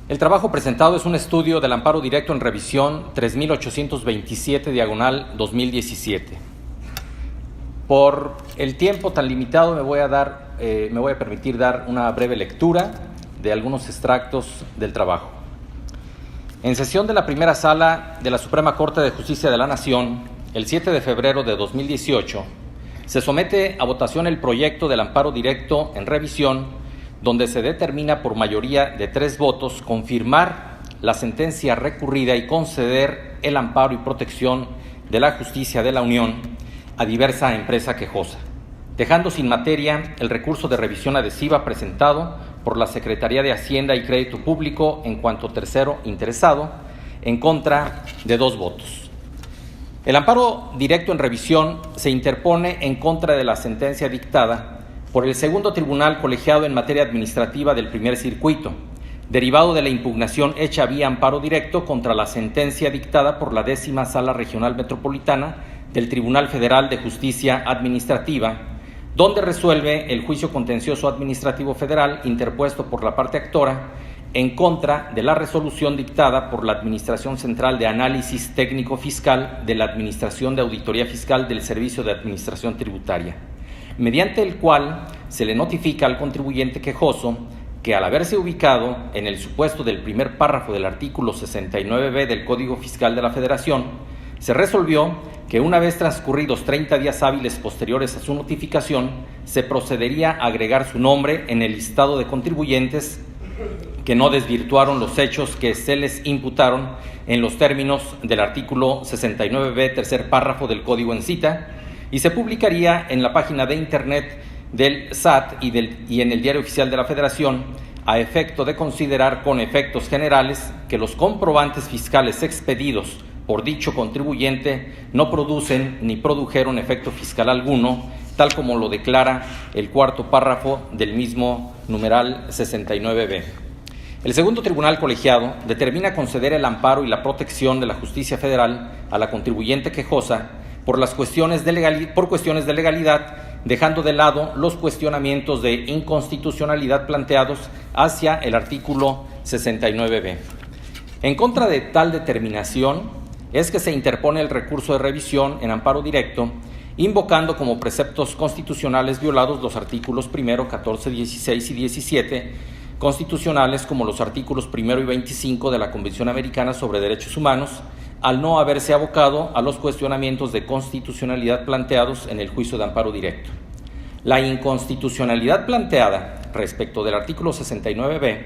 El trabajo presentado es un estudio del amparo directo en revisión 3827/2017. Por el tiempo tan limitado me voy a permitir dar una breve lectura de algunos extractos del trabajo. En sesión de la primera sala de la Suprema Corte de Justicia de la Nación, el 7 de febrero de 2018, se somete a votación el proyecto del amparo directo en revisión, donde se determina por mayoría de 3 votos confirmar la sentencia recurrida y conceder el amparo y protección de la justicia de la Unión a diversa empresa quejosa, dejando sin materia el recurso de revisión adhesiva presentado por la Secretaría de Hacienda y Crédito Público en cuanto tercero interesado, en contra de 2 votos. El amparo directo en revisión se interpone en contra de la sentencia dictada por el segundo tribunal colegiado en materia administrativa del primer circuito, derivado de la impugnación hecha vía amparo directo contra la sentencia dictada por la 10ª Sala Regional Metropolitana del Tribunal Federal de Justicia Administrativa, donde resuelve el juicio contencioso administrativo federal interpuesto por la parte actora en contra de la resolución dictada por la Administración Central de Análisis Técnico Fiscal de la Administración de Auditoría Fiscal del Servicio de Administración Tributaria, mediante el cual se le notifica al contribuyente quejoso que, al haberse ubicado en el supuesto del primer párrafo del artículo 69b del Código Fiscal de la Federación, se resolvió que una vez transcurridos 30 días hábiles posteriores a su notificación, se procedería a agregar su nombre en el listado de contribuyentes que no desvirtuaron los hechos que se les imputaron en los términos del artículo 69b, tercer párrafo del Código en cita, y se publicaría en la página de Internet del SAT y en el Diario Oficial de la Federación, a efecto de considerar con efectos generales que los comprobantes fiscales expedidos por dicho contribuyente no producen ni produjeron efecto fiscal alguno, tal como lo declara el cuarto párrafo del mismo numeral 69b. El segundo tribunal colegiado determina conceder el amparo y la protección de la justicia federal a la contribuyente quejosa por cuestiones de legalidad, dejando de lado los cuestionamientos de inconstitucionalidad planteados hacia el artículo 69b. En contra de tal determinación es que se interpone el recurso de revisión en amparo directo, invocando como preceptos constitucionales violados los artículos 1, 14, 16 y 17, constitucionales como los artículos 1 y 25 de la Convención Americana sobre Derechos Humanos, al no haberse abocado a los cuestionamientos de constitucionalidad planteados en el juicio de amparo directo. La inconstitucionalidad planteada respecto del artículo 69b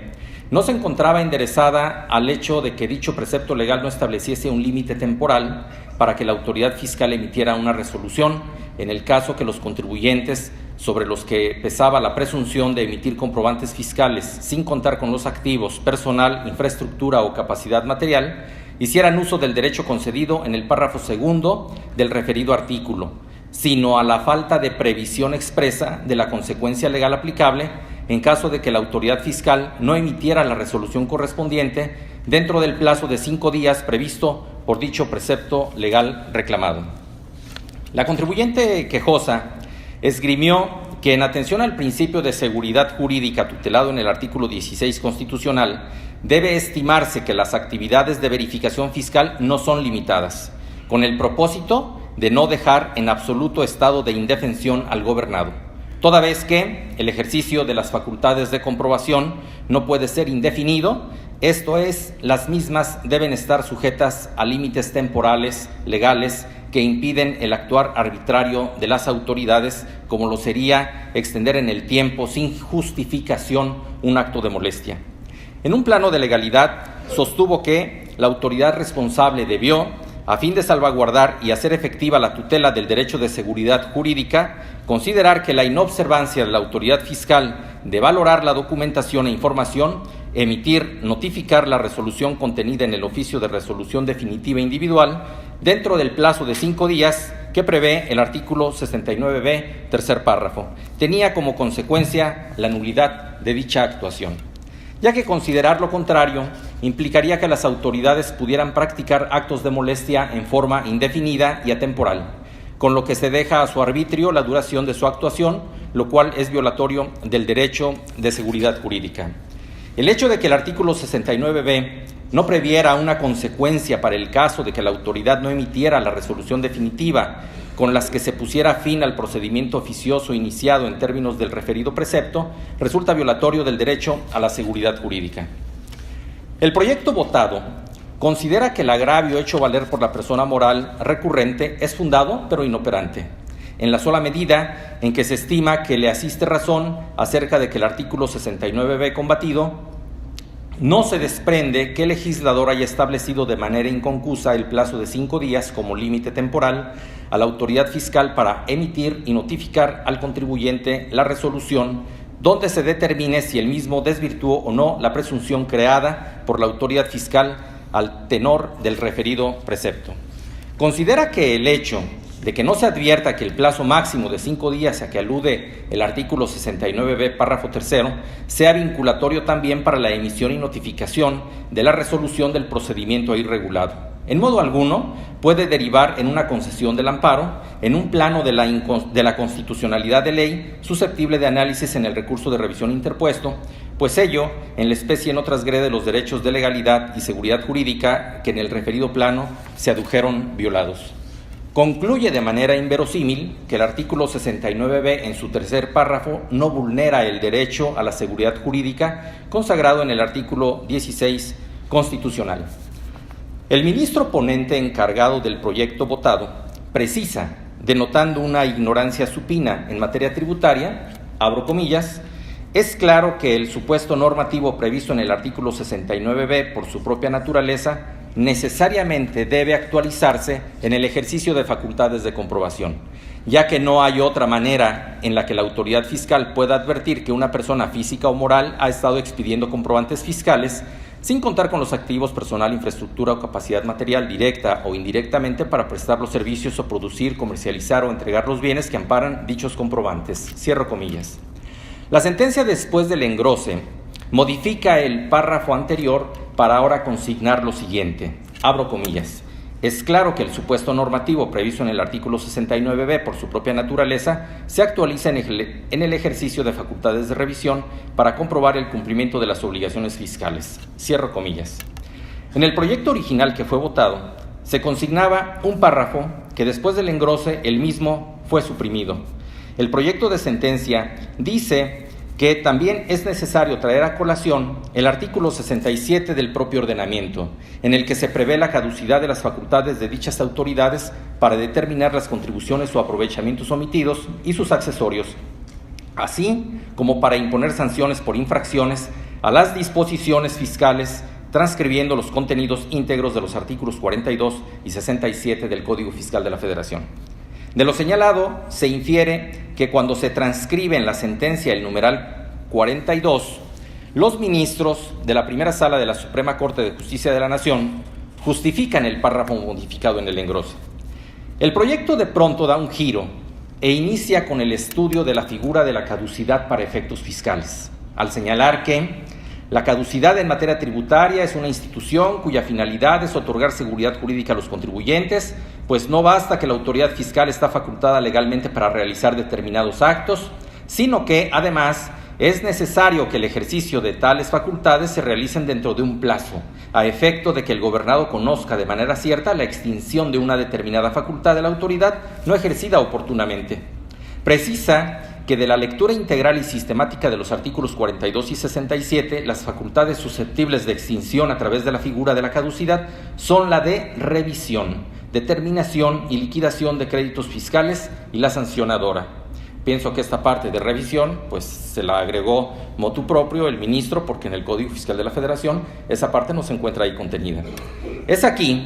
no se encontraba enderezada al hecho de que dicho precepto legal no estableciese un límite temporal para que la autoridad fiscal emitiera una resolución en el caso que los contribuyentes sobre los que pesaba la presunción de emitir comprobantes fiscales sin contar con los activos, personal, infraestructura o capacidad material, hicieran uso del derecho concedido en el párrafo segundo del referido artículo, sino a la falta de previsión expresa de la consecuencia legal aplicable en caso de que la autoridad fiscal no emitiera la resolución correspondiente dentro del plazo de 5 días previsto por dicho precepto legal reclamado. La contribuyente quejosa esgrimió que, en atención al principio de seguridad jurídica tutelado en el artículo 16 constitucional, debe estimarse que las actividades de verificación fiscal no son limitadas, con el propósito de no dejar en absoluto estado de indefensión al gobernado, toda vez que el ejercicio de las facultades de comprobación no puede ser indefinido, esto es, las mismas deben estar sujetas a límites temporales, legales, que impiden el actuar arbitrario de las autoridades, como lo sería extender en el tiempo sin justificación un acto de molestia. En un plano de legalidad, sostuvo que la autoridad responsable debió, a fin de salvaguardar y hacer efectiva la tutela del derecho de seguridad jurídica, considerar que la inobservancia de la autoridad fiscal de valorar la documentación e información, notificar la resolución contenida en el oficio de resolución definitiva individual dentro del plazo de 5 días que prevé el artículo 69b, tercer párrafo, tenía como consecuencia la nulidad de dicha actuación, ya que considerar lo contrario implicaría que las autoridades pudieran practicar actos de molestia en forma indefinida y atemporal, con lo que se deja a su arbitrio la duración de su actuación, lo cual es violatorio del derecho de seguridad jurídica. El hecho de que el artículo 69b no previera una consecuencia para el caso de que la autoridad no emitiera la resolución definitiva con las que se pusiera fin al procedimiento oficioso iniciado en términos del referido precepto, resulta violatorio del derecho a la seguridad jurídica. El proyecto votado considera que el agravio hecho valer por la persona moral recurrente es fundado pero inoperante, en la sola medida en que se estima que le asiste razón acerca de que el artículo 69b combatido no se desprende que el legislador haya establecido de manera inconcusa el plazo de 5 días como límite temporal a la autoridad fiscal para emitir y notificar al contribuyente la resolución donde se determine si el mismo desvirtuó o no la presunción creada por la autoridad fiscal al tenor del referido precepto. Considera que el hecho de que no se advierta que el plazo máximo de 5 días a que alude el artículo 69b, párrafo tercero, sea vinculatorio también para la emisión y notificación de la resolución del procedimiento ahí regulado. En modo alguno puede derivar en una concesión del amparo, en un plano de la constitucionalidad de ley susceptible de análisis en el recurso de revisión interpuesto, pues ello en la especie no transgrede los derechos de legalidad y seguridad jurídica que en el referido plano se adujeron violados. Concluye de manera inverosímil que el artículo 69b en su tercer párrafo no vulnera el derecho a la seguridad jurídica consagrado en el artículo 16 constitucional. El ministro ponente encargado del proyecto votado precisa, denotando una ignorancia supina en materia tributaria, abro comillas, es claro que el supuesto normativo previsto en el artículo 69b por su propia naturaleza necesariamente debe actualizarse en el ejercicio de facultades de comprobación, ya que no hay otra manera en la que la autoridad fiscal pueda advertir que una persona física o moral ha estado expidiendo comprobantes fiscales sin contar con los activos, personal, infraestructura o capacidad material directa o indirectamente para prestar los servicios o producir, comercializar o entregar los bienes que amparan dichos comprobantes. Cierro comillas. La sentencia después del engrose modifica el párrafo anterior para ahora consignar lo siguiente, abro comillas. Es claro que el supuesto normativo previsto en el artículo 69b por su propia naturaleza se actualiza en el ejercicio de facultades de revisión para comprobar el cumplimiento de las obligaciones fiscales. Cierro comillas. En el proyecto original que fue votado, se consignaba un párrafo que después del engrose el mismo fue suprimido. El proyecto de sentencia dice que también es necesario traer a colación el artículo 67 del propio ordenamiento, en el que se prevé la caducidad de las facultades de dichas autoridades para determinar las contribuciones o aprovechamientos omitidos y sus accesorios, así como para imponer sanciones por infracciones a las disposiciones fiscales, transcribiendo los contenidos íntegros de los artículos 42 y 67 del Código Fiscal de la Federación. De lo señalado, se infiere que cuando se transcribe en la sentencia el numeral 42, los ministros de la primera sala de la Suprema Corte de Justicia de la Nación justifican el párrafo modificado en el engrose. El proyecto de pronto da un giro e inicia con el estudio de la figura de la caducidad para efectos fiscales, al señalar que la caducidad en materia tributaria es una institución cuya finalidad es otorgar seguridad jurídica a los contribuyentes, pues no basta que la autoridad fiscal está facultada legalmente para realizar determinados actos, sino que, además, es necesario que el ejercicio de tales facultades se realicen dentro de un plazo, a efecto de que el gobernado conozca de manera cierta la extinción de una determinada facultad de la autoridad no ejercida oportunamente. Precisa que de la lectura integral y sistemática de los artículos 42 y 67, las facultades susceptibles de extinción a través de la figura de la caducidad son la de revisión, determinación y liquidación de créditos fiscales y la sancionadora. Pienso que esta parte de revisión, pues se la agregó motu propio el ministro, porque en el Código Fiscal de la Federación esa parte no se encuentra ahí contenida. Es aquí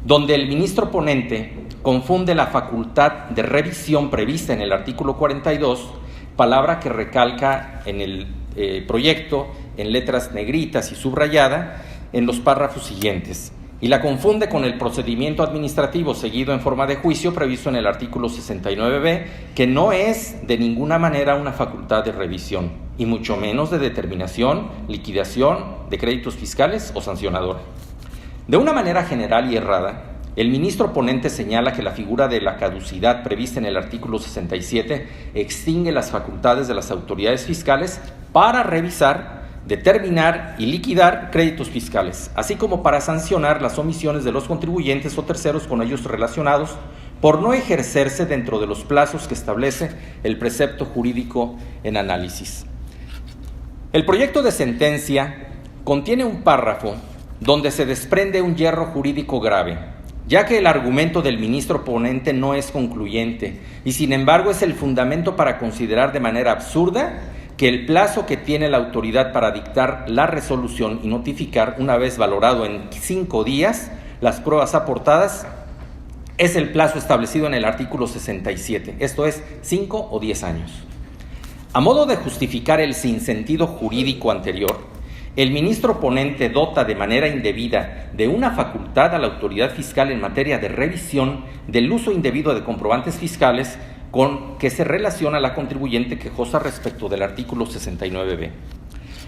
donde el ministro ponente confunde la facultad de revisión prevista en el artículo 42, palabra que recalca en el proyecto en letras negritas y subrayada en los párrafos siguientes, y la confunde con el procedimiento administrativo seguido en forma de juicio previsto en el artículo 69b, que no es de ninguna manera una facultad de revisión, y mucho menos de determinación, liquidación de créditos fiscales o sancionadora. De una manera general y errada, el ministro ponente señala que la figura de la caducidad prevista en el artículo 67 extingue las facultades de las autoridades fiscales para revisar determinar y liquidar créditos fiscales, así como para sancionar las omisiones de los contribuyentes o terceros con ellos relacionados por no ejercerse dentro de los plazos que establece el precepto jurídico en análisis. El proyecto de sentencia contiene un párrafo donde se desprende un yerro jurídico grave, ya que el argumento del ministro ponente no es concluyente y sin embargo es el fundamento para considerar de manera absurda que el plazo que tiene la autoridad para dictar la resolución y notificar, una vez valorado en 5 días, las pruebas aportadas, es el plazo establecido en el artículo 67, esto es 5 o 10 años. A modo de justificar el sinsentido jurídico anterior, el ministro ponente dota de manera indebida de una facultad a la autoridad fiscal en materia de revisión del uso indebido de comprobantes fiscales con que se relaciona la contribuyente quejosa respecto del artículo 69b.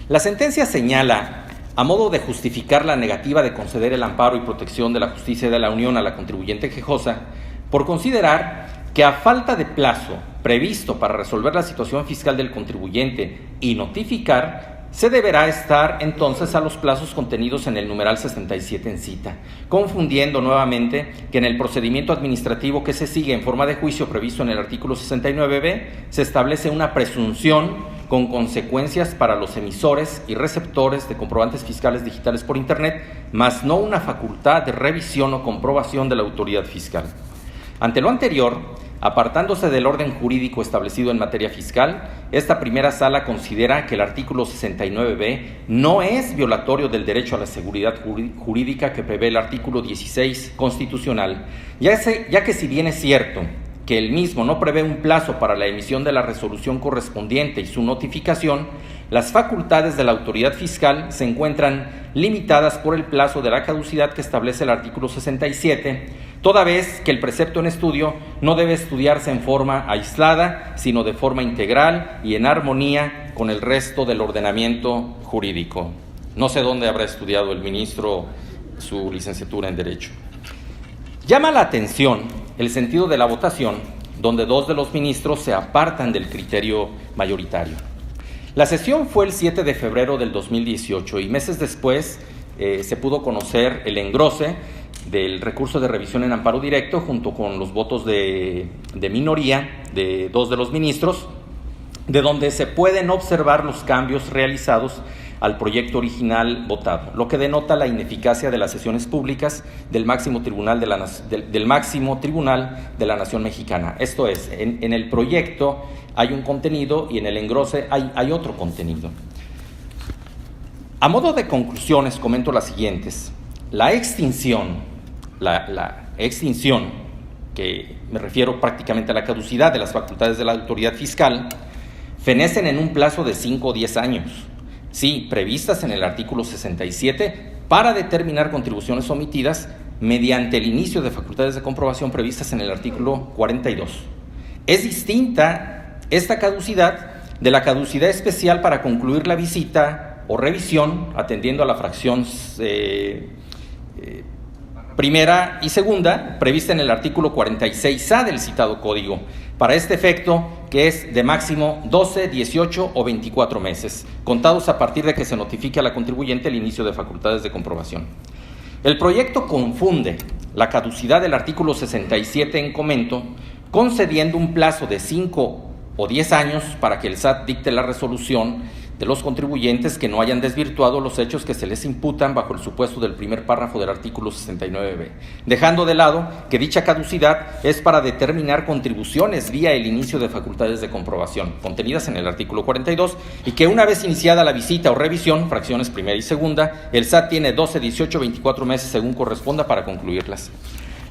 La sentencia señala, a modo de justificar la negativa de conceder el amparo y protección de la justicia de la Unión a la contribuyente quejosa, por considerar que a falta de plazo previsto para resolver la situación fiscal del contribuyente y notificar, se deberá estar entonces a los plazos contenidos en el numeral 67 en cita, confundiendo nuevamente que en el procedimiento administrativo que se sigue en forma de juicio previsto en el artículo 69b se establece una presunción con consecuencias para los emisores y receptores de comprobantes fiscales digitales por Internet, mas no una facultad de revisión o comprobación de la autoridad fiscal. Ante lo anterior, apartándose del orden jurídico establecido en materia fiscal, esta primera sala considera que el artículo 69b no es violatorio del derecho a la seguridad jurídica que prevé el artículo 16 constitucional, ya que si bien es cierto que el mismo no prevé un plazo para la emisión de la resolución correspondiente y su notificación, las facultades de la autoridad fiscal se encuentran limitadas por el plazo de la caducidad que establece el artículo 67, toda vez que el precepto en estudio no debe estudiarse en forma aislada, sino de forma integral y en armonía con el resto del ordenamiento jurídico. No sé dónde habrá estudiado el ministro su licenciatura en Derecho. Llama la atención el sentido de la votación, donde 2 de los ministros se apartan del criterio mayoritario. La sesión fue el 7 de febrero del 2018 y meses después se pudo conocer el engrose del recurso de revisión en amparo directo junto con los votos de minoría de 2 de los ministros, de donde se pueden observar los cambios realizados al proyecto original votado, lo que denota la ineficacia de las sesiones públicas del máximo tribunal de la Nación Mexicana. Esto es, en el proyecto hay un contenido y en el engrose hay otro contenido. A modo de conclusiones comento las siguientes. La extinción, que me refiero prácticamente a la caducidad de las facultades de la autoridad fiscal, fenecen en un plazo de 5 o 10 años. Sí, previstas en el artículo 67 para determinar contribuciones omitidas mediante el inicio de facultades de comprobación previstas en el artículo 42. Es distinta esta caducidad de la caducidad especial para concluir la visita o revisión, atendiendo a la fracción primera y segunda, prevista en el artículo 46A del citado código, para este efecto, que es de máximo 12, 18 o 24 meses, contados a partir de que se notifique a la contribuyente el inicio de facultades de comprobación. El proyecto confunde la caducidad del artículo 67 en comento, concediendo un plazo de 5 o 10 años para que el SAT dicte la resolución de los contribuyentes que no hayan desvirtuado los hechos que se les imputan bajo el supuesto del primer párrafo del artículo 69b, dejando de lado que dicha caducidad es para determinar contribuciones vía el inicio de facultades de comprobación, contenidas en el artículo 42, y que una vez iniciada la visita o revisión, fracciones primera y segunda, el SAT tiene 12, 18 o 24 meses según corresponda para concluirlas.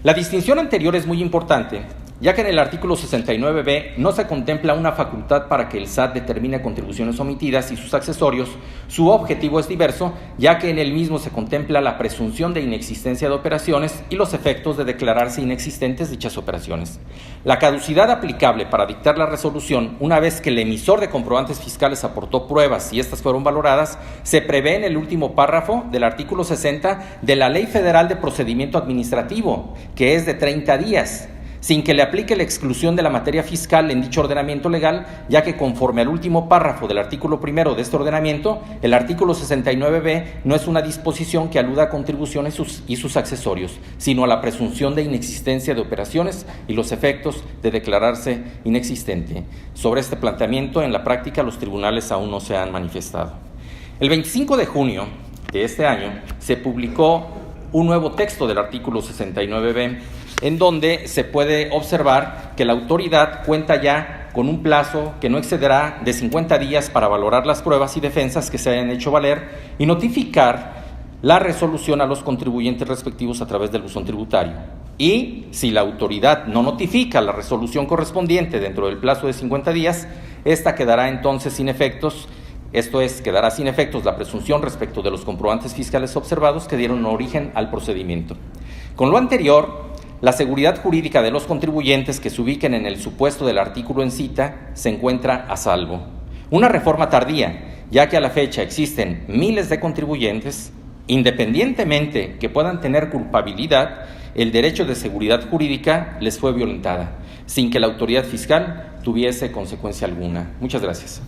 La distinción anterior es muy importante, ya que en el artículo 69b no se contempla una facultad para que el SAT determine contribuciones omitidas y sus accesorios. Su objetivo es diverso, ya que en el mismo se contempla la presunción de inexistencia de operaciones y los efectos de declararse inexistentes dichas operaciones. La caducidad aplicable para dictar la resolución, una vez que el emisor de comprobantes fiscales aportó pruebas y estas fueron valoradas, se prevé en el último párrafo del artículo 60 de la Ley Federal de Procedimiento Administrativo, que es de 30 días. sin que le aplique la exclusión de la materia fiscal en dicho ordenamiento legal, ya que conforme al último párrafo del artículo primero de este ordenamiento, el artículo 69b no es una disposición que aluda a contribuciones y sus accesorios, sino a la presunción de inexistencia de operaciones y los efectos de declararse inexistente. Sobre este planteamiento, en la práctica, los tribunales aún no se han manifestado. El 25 de junio de este año se publicó un nuevo texto del artículo 69b, en donde se puede observar que la autoridad cuenta ya con un plazo que no excederá de 50 días para valorar las pruebas y defensas que se hayan hecho valer y notificar la resolución a los contribuyentes respectivos a través del buzón tributario. Y si la autoridad no notifica la resolución correspondiente dentro del plazo de 50 días, esta quedará entonces sin efectos. Esto es, quedará sin efectos la presunción respecto de los comprobantes fiscales observados que dieron origen al procedimiento. Con lo anterior, la seguridad jurídica de los contribuyentes que se ubiquen en el supuesto del artículo en cita se encuentra a salvo. Una reforma tardía, ya que a la fecha existen miles de contribuyentes, independientemente que puedan tener culpabilidad, el derecho de seguridad jurídica les fue violentada, sin que la autoridad fiscal tuviese consecuencia alguna. Muchas gracias.